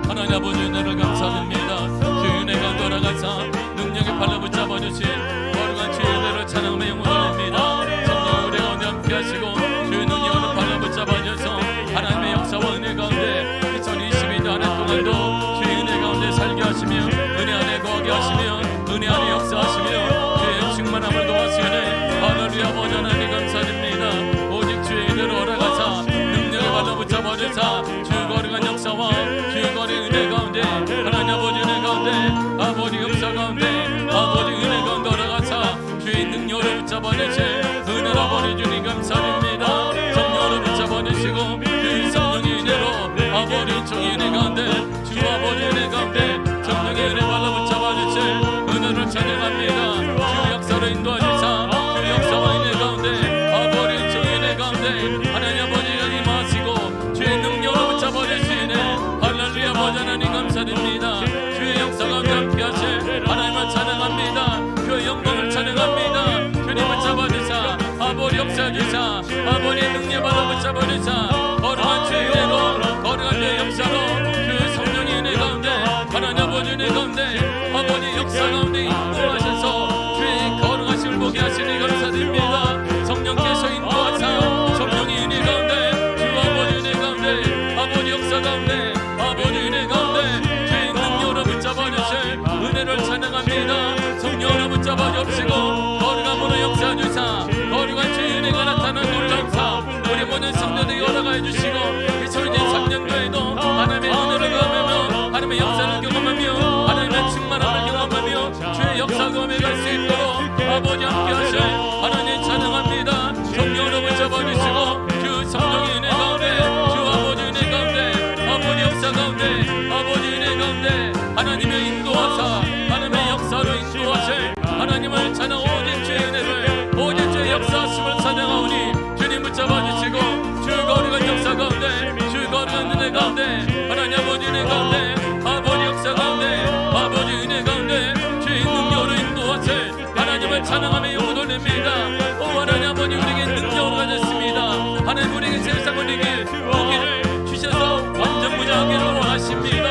하나님 아버지 은혜를 감사드립니다. 주의 은혜가 돌아가사 능력의 팔로 붙잡아 주신 거룩한 주의 은혜를 찬양하며 영원합니다. 성령 우리 가운데 함께 하시고 주의 능력을 팔로 붙잡아 주셔서 하나님의 역사와 은혜 가운데 2022년 한 해 동안도 주의 은혜 가운데 살게 하시며 은혜 안에 거하게 하시며 은혜 안에 역사하시며 주의 충만함을 도와주시네. 할렐루야. 아버지 하나님 감사드립니다. 오직 주의 은혜로 허락하사 능력의 발로 붙잡아 주사 주 거룩한 역사와 주의 거룩한 은혜 가운데 하나님 아버지 은혜 가운데 아버지 역사 가운데 아버지 은혜 가운데 허락하사 주의 능력을 붙잡아 주시 은혜로 아버지 주님 감사드립니다. 성령으로 붙잡아 주시고 주의 성령의 은혜로 아버지 종의 은혜 가운데 주 아버지 은혜 가운데 성령의 은혜 발로 붙잡아 주시 은혜를 찬양합니다. 주의 역사로 인도하 주사 주의 역사와 은혜 가운데 아버지 종의 은혜 가운데 하나님 아버지가 임하시고 주의 능력으로 붙잡아 주시네. 할렐루야. 아버지 하나님 감사드립니다. 주의 역사 가운데 함께 하시 하나님을 찬양합니다. 주의 영광을 찬양합니다. 주님을 잡아주사 아버지 역사 주사 아버지의 능력 발로 붙잡아 주사 거룩한 주의 은혜로 거룩한 주의 역사로 주 성령의 은혜 가운데 하나님 아버지 은혜 가운데 아버지 역사 가운데 인도하셔서 주의 거룩하심을 보게 하시니 감사드립니다. 성령께서 인도하사 성령의 은혜 가운데 주 아버지 은혜 가운데 아버지 역사 가운데 아버지 은혜 가운데 주의 능력으로 붙잡아 주실 은혜를 찬양합니다. 성령으로 붙잡아 주시고 거룩함으로 역사 주사 거룩한 주의 은혜가 나타나는 놀랍사 우리 모든 성도들이 허락하여 주시고 2023년도에도 하나님의 은혜를 경험하며 하나님의 역사를 경험하며 하나님의 충만함을 경험하며 주의 역사 경험에 갈 수 있도록 아버지 함께 하셔 하나님 찬양합니다. 성령으로 붙잡아 주시고 주 성령의 은혜 가운데 주 아버지 은혜 가운데 아버지 역사 가운데 아버지 은혜 가운데 하나님의 인도하사 하나님의 역사로 인도하실 하나님을 찬양 오직 주의 은혜를 오직 주의 역사하심을 찬양하오니 주님 붙잡아 주시고 주 거룩한 역사 가운데 주 거룩한 은혜 가운데 하나님 아버지 은혜 가운데 아버지 역사 가운데 아버지 은혜 가운데 주의 능력으로 인도하실 하나님을 찬양하며 영을 돌립니다. 오 하나님 아버지 우리에게 능력을 가졌습니다. 하나님 우리에게 세상을 이길 무기를 주셔서 완전 무장하기를 원하십니다.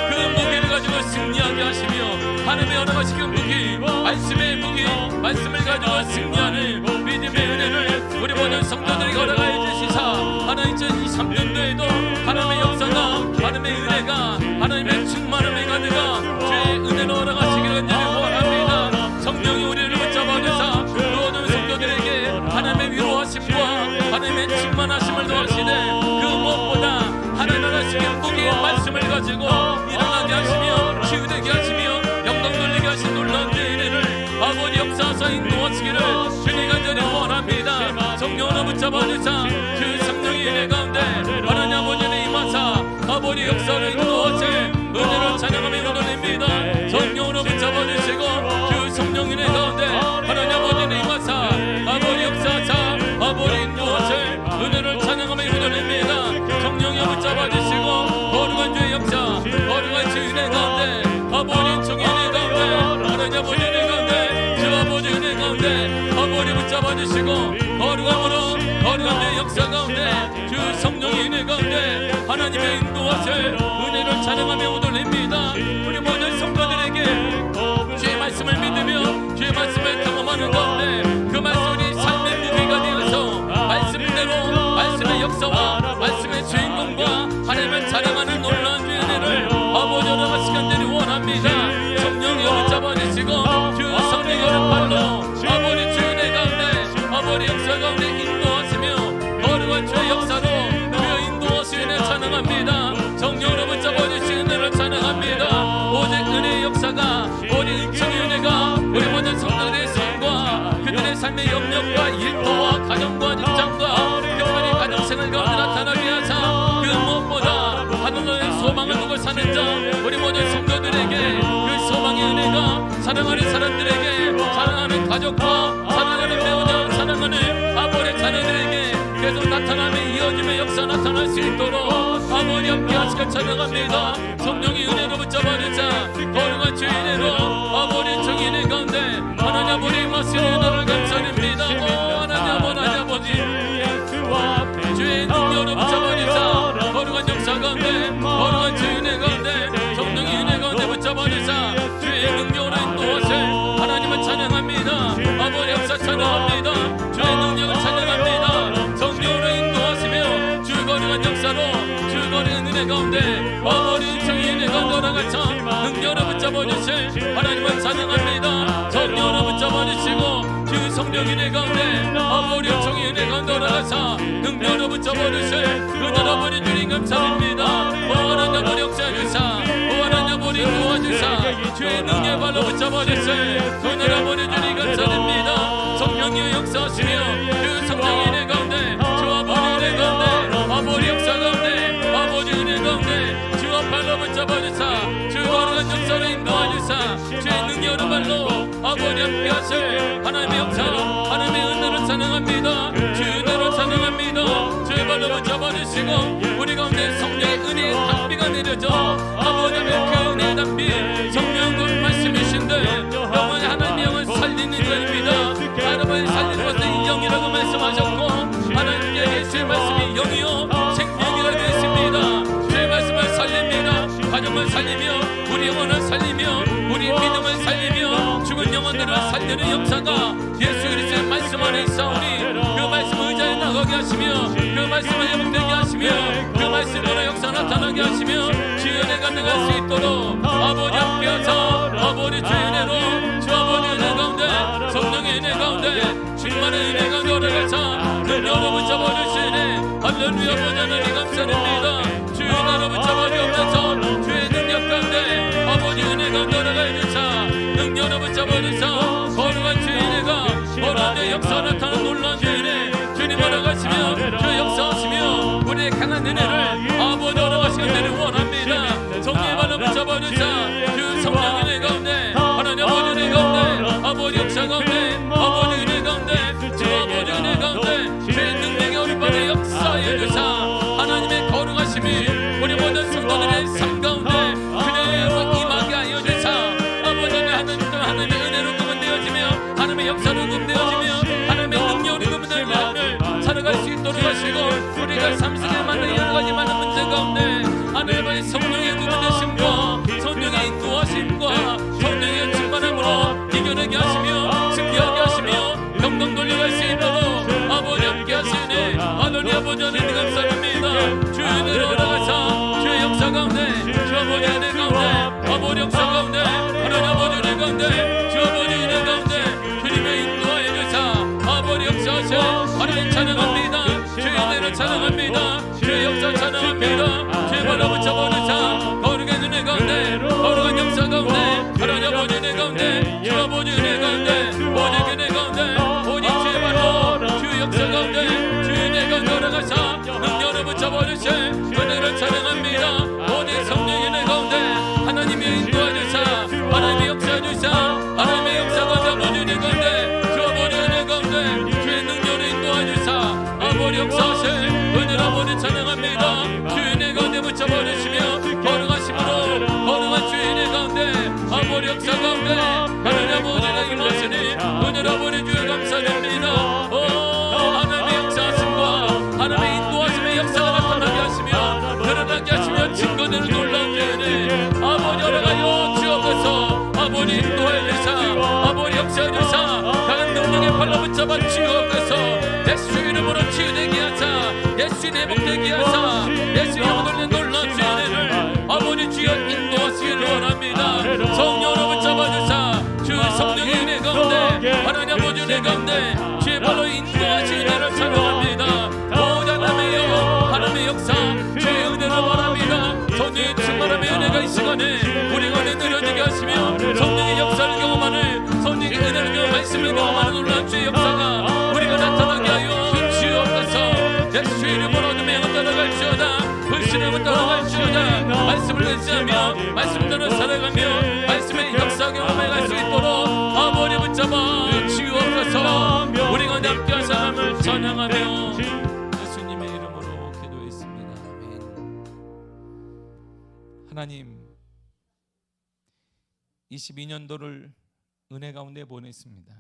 그 무기를 가지고 승리하게 하시며 하나님의 허락하시는 무기 말씀의 무기 말씀을 가지고 승리하는 믿음의 은혜를 우리 모든 성도들에게 허락하여 주시사 하나님 2023년도에도 하나님의 역사가 하나님의 은혜가 하나님의 충만함의 가득가 주의 은혜로 허락하시기를 간절히 원합니다. 성령이 우리를 붙잡아 주사 모든 성도들에게 하나님의 위로하심과 하나님의 충만하심을 도와주시네. 그 무엇보다 하나님 하시는 무기의 말씀을 가지고 일어나게 하시며 치유되게 하시며 영광 돌리게 하신 놀라운 주의 은혜를 아버지 역사하사 인도하시기를 주님 간절히 원합니다. 성령으로 붙잡아 주사 그 성령의 은혜 가운데 하나님 아버지의 임하사 아버지 역사를 인도하실 은혜를 찬양하며 돌립니다. 성령으로 붙잡아 주시고 그 성령 은혜 가운데 하나님 아버지의 임하사 아버지 역사하사 아버지 인도하실 은혜를 찬양하며 돌립니다. 성령이 붙잡아 주시고 거룩한 주의 역사 거룩한 주의 은혜 가운데 아버지 종의 은혜 가운데 하나님 아버지 은혜 가운데 주 아버지 은혜 가운데 아버지 붙잡아 주시고 거룩함으로 거룩한 주의 역사 가운데 주 성령의 은혜 가운데 하나님의 인도하실 은혜를 찬양하며 돌립니다. 우리 모든 성도들에게 주의 말씀을 믿으며 주의 말씀을 경험하는 가운데 그 말씀이 삶의 무기가 되어서 말씀대로 말씀의 역사와 말씀의 주인공과 하나님을 찬양하는 놀라운 주의 은혜를 아버지 허락하시기 간절히 원합니다. 성령이 붙잡아 주시고 주 성령의 발로 아버지 주의 은혜 가운데 아버지 역사 가운데 인도하시며 거룩한 주의 역사로 주의 인도하시는 찬양합니다. 성령으로 붙잡아 주시는 은혜를 찬양합니다. 시간 찬양합니다. 성령의 은혜로 붙잡아 주사 거룩한 주의 은혜로 아버지 정인의 가운데 하나님 아버지 임하시는 은혜를 감사드립니다. 하나님 아버지 주의 능력으로 붙잡아 주사 거룩한 역사 가운데 거룩한 주의 은혜 가운데 성령의 은혜 가운데 붙잡아 주사 주의 능력으로 인도하세 하나님을 찬양합니다. 아버지 역사 찬양합니다. 주의 능력을 찬양합니다. 성령으로 인도하시며 주의 거룩한 역사로 주의 거룩한 은혜 가운데 아버지 정의 은혜 가운데 나가자 능력으로 붙잡아 주실 하나님을 찬양합니다. 성령으로 붙잡아 주시고 주 성령 은혜 가운데 아버지 정의 은혜 가운데 나가자 능력으로 붙잡아 주실 은혜로 아버지 주님 감사드립니다. 하나님 아버지 역사해 주사 하나님 아버지 도와주사 주의 능력의 발로 붙잡아 주실 은혜로 아버지 주님 감사드립니다. 성령의 역사하시며 주 성령의 은혜 가운데 주 아버지 은혜 가운데 아버지 역사 가운데 아버지 은혜 가운데 주 발로 붙잡아 주사 주 거룩한 역사로 인도하 주사 주의 능력으로 발로 아버지 함께 하실 하나님의 역사로 하나님의 은혜를 찬양합니다. 주의 은혜를 찬양합니다. 주의 발로 붙잡아 주시고 우리 가운데 성령의 은혜의 단비가 내려져 아버지의 그 은혜의 단비 성령과 말씀이신데 영원히 하나님의 영을 살리는 자입니다. 하나님의 살리는 것은 영이라고 말씀하셨고 하나님께 예수의 말씀이 영이요 생명이라고 했습니다. 주의 말씀을 살립니다. 가정을 살리며 우리 영혼을 살리며 우리 믿음을 살리며 죽은 영혼들을 살리는 역사가 예수 그리스도의 말씀 안에 있사오니 그 말씀을 의자에 나가게 하시며 그 말씀을 회복되게 하시며 그 말씀으로 역사 나타나게 하시며 주의 은혜가 나갈 수 있도록 아버지 함께하사 아버지 주의 은혜로 주 아버지 은혜 가운데 성령의 은혜 가운데 충만한 은혜 가운데 오래가사 능력으로 붙잡아 주시네 할렐루야 아버지 하나님 감사드립니다. 주의 은혜로 붙잡아 주옵소서 주의 능력 가운데 아버지 은혜 가운데 오래가 주사 능력으로 붙잡아 주사 거룩한 주의 은혜가 거룩한 역사 나타나는 놀라운 주의 은혜 주님 알아가시며 주의 역사하시며 우리의 강한 은혜를 아버지 알아가시는 은혜를 원합니다. 성령의 발로 붙잡아 주사 주 성령의 은혜 가운데 하나님 아버지 은혜 가운데 아버지 역사 가운데 아버지 은혜 가운데 주 아버지 은혜 가운데 주의 능력의 우리 발에 역사해 주사 하나님의 거룩하심이 우리 모든 성도들의 삶 가운데 그대로 임하게 하여 주사 아버지의 하나님의 은혜로 구분되어지며 하나님의 역사로 구분되어지며 하나님의 능력으로 구분되어 살아갈 수 있도록 하시고 우리가 삶 속에 만난 여러 가지 많은 문제 가운데 하나님의 성령의 구분되심과 성령의 인도하심과 성령의 충만함으로 이겨내게 하시며 승리하게 하시며 영광 돌려갈 수 있도록 아버지 함께 하시네 하나님 아버지 하나님 감사합니다. 주의 은혜로 나가사 주의 역사 가운데 주 아버지 은혜 가운데 아버지 역사 가운데 하나님 아버지 은혜 가운데 주 아버지 은혜 가운데 주님의 인도하여 주사 아버지 역사하셔 하나님 찬양합니다. 주의 은혜를 찬양합니다. 주의 역사 찬양합니다. 주의 발로 붙잡아 주사 거룩한 은혜 가운데 거룩한 역사 가운데 하나님 아버지 은혜 가운데 주 아버지 은혜 가운데 오직 은혜 가운데 오직 주의 발로 주의 역사 가운데 주의 은혜 가운데 올라가사 능력으로 붙잡아 주시 은혜를 찬양합니다. 오직 성령의 은혜 가운데 하나님의 인도하 주사 하나님의 역사 주사 하나님의 역사 가운데 아버지 은혜 가운데 주 아버지 은혜 가운데 주의 능력으로 인도하 주사 아버지 역사하시 은혜로 아버지 찬양합니다. 주의 은혜 가운데 붙잡아 주시며 거룩하심으로 거룩한 주의 은혜 가운데 아버지 역사 가운데 하나님 아버지가 임하시니 은혜로 아버지 주의 감사드립니다. 하나님의 역사하심과 하나님의 인도하심의 역사가 나타나게 하시며 드러나게 하시며 증거되는 놀라운 주의 은혜 아버지 열어가여 주옵소서. 아버지 인도하여 주사 아버지 역사해 주사 강한 능력의 발로 붙잡아 주옵소서. 예수 이름으로 치유되게 하사 예수 회복되게 하사 예수 영혼을 놀라운 주의 은혜를 아버지 주여 인도하시길 원합니다. 성령으로 붙잡아 주사 주 성령의 은혜 가운데 하나님 아버지 은혜 가운데 주의 발로 인도하시는 은혜를 찬양합니다. 모든 하나님의 영혼 하나님의 역사 주의 은혜를 원합니다. 성령의 충만함의 은혜가 이 시간에 우리가 느려지게 하시며 성령의 역사를 경험하는 성령의 은혜를 경험하는 말씀을 경험하는 놀라운 주의 역사가 우리가 나타나게 하여 주옵소서. 예수 이름으로 어둠의 영을 따라갈지어다 불신함을 따라갈지어다 말씀을 의지하며 말씀을 따라 살아가며 말씀의 역사 경험에 갈 수 있도록 아버지 붙잡아 주옵소서. 우리가 함께 한 사람을 찬양하며 예수님의 이름으로 기도했습니다. 아멘. 하나님, 22년도를 은혜 가운데 보냈습니다.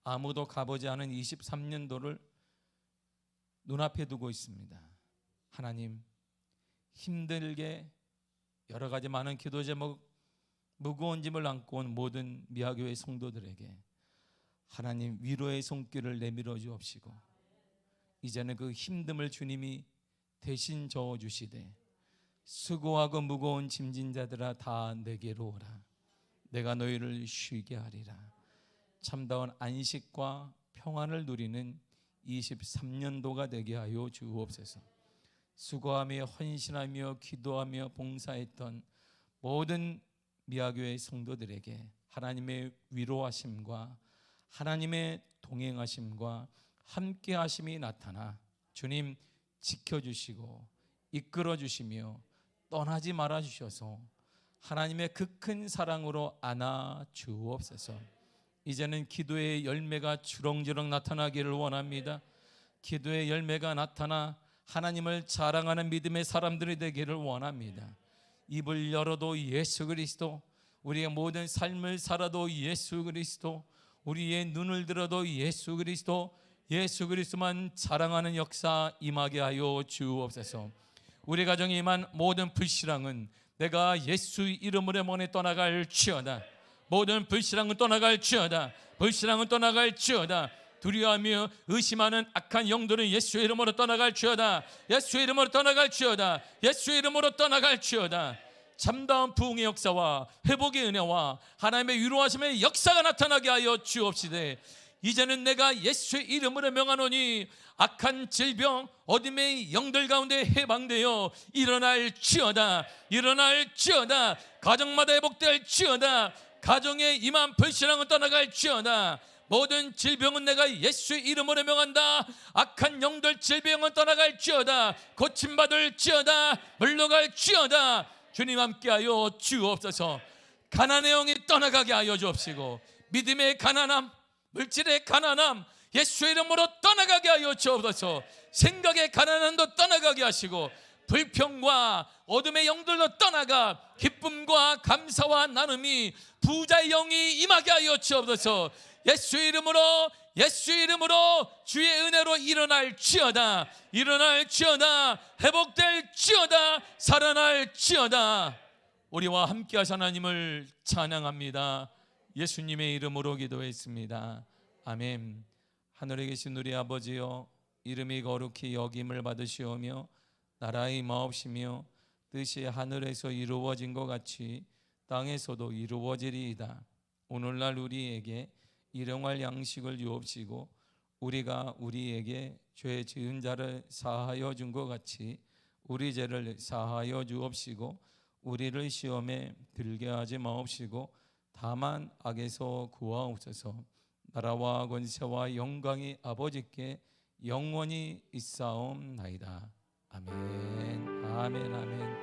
아무도 가보지 않은 23년도를 눈앞에 두고 있습니다. 하나님, 힘들게 여러 가지 많은 기도 제목, 무거운 짐을 안고 온 모든 미아교회 성도들에게 하나님 위로의 손길을 내밀어 주옵시고, 이제는 그 힘듦을 주님이 대신 저어주시되, 수고하고 무거운 짐진 자들아 다 내게로 오라. 내가 너희를 쉬게 하리라. 참다운 안식과 평안을 누리는 23년도가 되게 하여 주옵소서. 수고하며 헌신하며 기도하며 봉사했던 모든 미아교회 성도들에게 하나님의 위로하심과 하나님의 동행하심과 함께하심이 나타나 주님 지켜주시고 이끌어주시며 떠나지 말아 주셔서 하나님의 그 큰 사랑으로 안아 주옵소서. 이제는 기도의 열매가 주렁주렁 나타나기를 원합니다. 기도의 열매가 나타나 하나님을 자랑하는 믿음의 사람들이 되기를 원합니다. 입을 열어도 예수 그리스도, 우리의 모든 삶을 살아도 예수 그리스도, 우리의 눈을 들어도 예수 그리스도, 예수 그리스도만 자랑하는 역사 임하게 하여 주옵소서. 우리 가정에 임한 모든 불신앙은 내가 예수 이름으로 영원히 떠나갈지어다. 모든 불신앙은 떠나갈지어다. 불신앙은 떠나갈지어다. 두려워하며 의심하는 악한 영들은 예수의 이름으로 떠나갈지어다. 예수의 이름으로 떠나갈지어다. 예수의 이름으로 떠나갈지어다. 참다운 부흥의 역사와 회복의 은혜와 하나님의 위로하심의 역사가 나타나게 하여 주옵시되, 이제는 내가 예수의 이름으로 명하노니 악한 질병, 어둠의 영들 가운데 해방되어 일어날지어다. 일어날지어다. 가정마다 회복될지어다. 가정에 임한 불신앙은 떠나갈지어다. 모든 질병은 내가 예수의 이름으로 명한다. 악한 영들 질병은 떠나갈지어다. 고침받을지어다. 물러갈지어다. 주님 함께하여 주옵소서. 가난의 영이 떠나가게 하여 주옵시고, 믿음의 가난함, 물질의 가난함 예수의 이름으로 떠나가게 하여 주옵소서. 생각의 가난함도 떠나가게 하시고, 불평과 어둠의 영들도 떠나가 기쁨과 감사와 나눔이 부자의 영이 임하게 하여 주옵소서. 예수의 이름으로, 예수의 이름으로 주의 은혜로 일어날지어다. 일어날지어다. 회복될지어다. 살아날지어다. 우리와 함께 하신 하나님을 찬양합니다. 예수님의 이름으로 기도했습니다. 아멘. 하늘에 계신 우리 아버지여, 이름이 거룩히 여김을 받으시오며 나라의 마옵시며 뜻이 하늘에서 이루어진 것 같이 땅에서도 이루어지리이다. 오늘날 우리에게 일용할 양식을 주옵시고, 우리가 우리에게 죄 지은 자를 사하여 준 것 같이 우리 죄를 사하여 주옵시고, 우리를 시험에 들게 하지 마옵시고 다만 악에서 구하옵소서. 나라와 권세와 영광이 아버지께 영원히 있사옵나이다. 아멘. 아멘. 아멘.